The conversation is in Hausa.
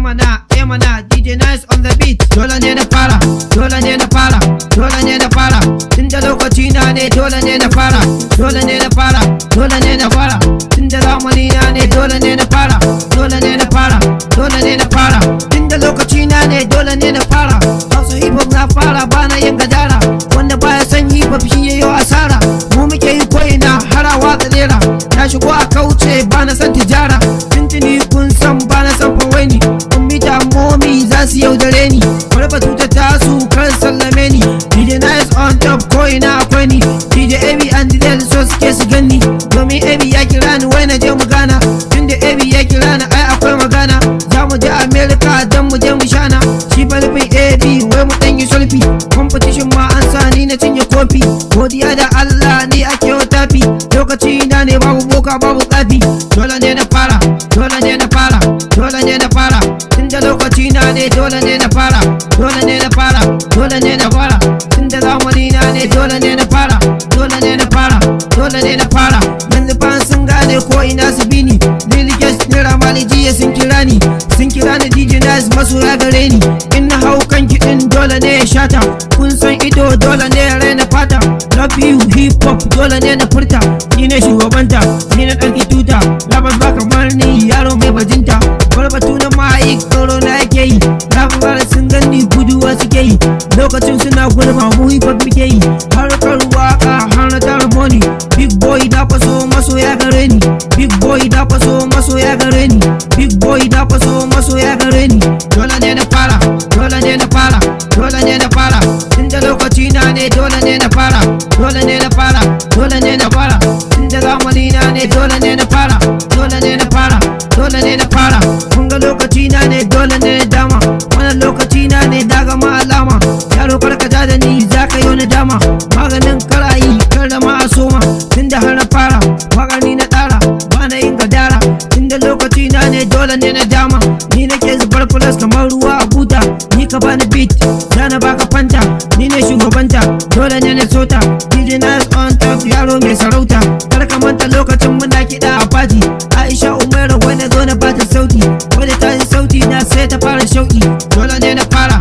mana, DJ Nice on the beat. Dole ne na fara, dole ne na fara, dole ne na fara. Tunda lokaci na ne dole ne na fara, dole ne na fara, dole ne na fara. Tunda zamani na ne dole ne na fara, dole ne na fara, dole ne na fara. Tunda lokaci na ne dole ne na fara. Hausa hip hop na fara bana yin gadara. Wanda baya son hip hop shi yayi asara. Mu muke yi koina harawa tsadera. Na shigo a kauce bana son tijara. Tuntuni kun san bana son fawaini. Ummi da momi za su yaudare ni. Wani batu ta tasu kan sallame ni. DJ Nice on top koina akwai ni. DJ AB and Dilel so suke su gani. Domin AB ya kira ni wai na je mu gana. Tunda AB ya kira ni ai akwai magana. Za mu je America don mu je mu shana. Shi balfin AB wai mu danyi sulfi. Competition ma an sa ni na cinye kofi. Godiya da Allah ni ake tafi. Lokaci na ne babu boka babu kafi. Dole ne na fara, dole ne na fara, dole ne na fara. Tunda lokaci na ne dole ne na fara, dole ne na fara, dole ne na fara. Tunda zamani na ne dole ne na fara, dole ne na fara, dole ne na fara. Yanzu fa sun gane ko ina su bi ni. Liliges ne ramali jiya sun kira ni. Sun kira ni DJ Nice masoya gare ni. In na hau kan kiɗin dole ne ya shata. Kun san ido dole ne ya raina fata. Love you hip hop dole ne na furta. Ni ne shugabanta, ni na ɗauki tuta. Labas ba kamar ni yaro mai bajinta. Wani batu na ma'aik tsoro na yake yi. Labarai sun gani guduwa suke yi. Lokacin suna gulma mu hip hop muke yi. Harkar waka har na tara money. Big boy da faso masoya gare ni. Big boy da faso masoya gare ni. Big boy da faso masoya gare ni. Dole ne na fara, dole ne na fara, dole ne na fara. Tunda lokaci na ne dole ne na fara, dole ne na fara, dole ne na fara. Tunda zamani na ne dole ne na fara, dole ne na fara, dole ne na fara. Kun ga lokaci na ne dole ne na dama. Wannan lokaci na ne daga ma alama. Yaro karkata da ni za ka yi na dama. Maganin karayi kar da ma a soma. Tunda har na fara wakar ni na tsara bana yin gadara. Tunda lokaci na ne dole ne na dama. Ni nake zubar plus kamar ruwa a buta. Ni ka bani beat na baka fanta. Ni ne shugabanta dole ne na sota. DJ Nice on top yaro mai sarauta. Kar ka manta lokacin muna kiɗa a fati. Aisha Umaru wani zo na bata sauti. Wadda ta yi sauti na sai ta fara shauki. Dole ne na fara,